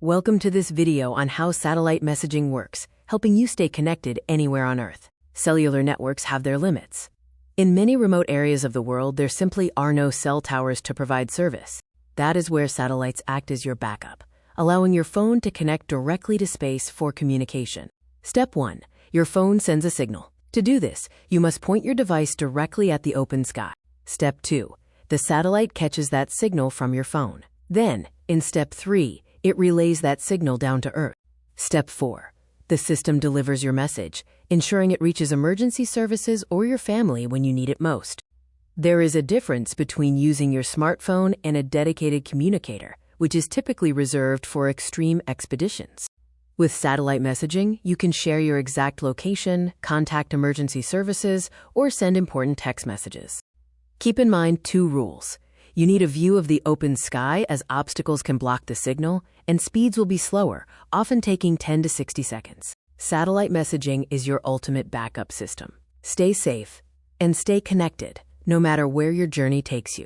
Welcome to this video on how satellite messaging works, helping you stay connected anywhere on Earth. Cellular networks have their limits. In many remote areas of the world, there simply are no cell towers to provide service. That is where satellites act as your backup, allowing your phone to connect directly to space for communication. Step 1. Your phone sends a signal. To do this, you must point your device directly at the open sky. Step 2. The satellite catches that signal from your phone. Then, in Step 3, it relays that signal down to Earth. Step 4. The system delivers your message, ensuring it reaches emergency services or your family when you need it most. There is a difference between using your smartphone and a dedicated communicator, which is typically reserved for extreme expeditions. With satellite messaging, you can share your exact location, contact emergency services, or send important text messages. Keep in mind 2 rules. You need a view of the open sky, as obstacles can block the signal, and speeds will be slower, often taking 10 to 60 seconds. Satellite messaging is your ultimate backup system. Stay safe and stay connected, no matter where your journey takes you.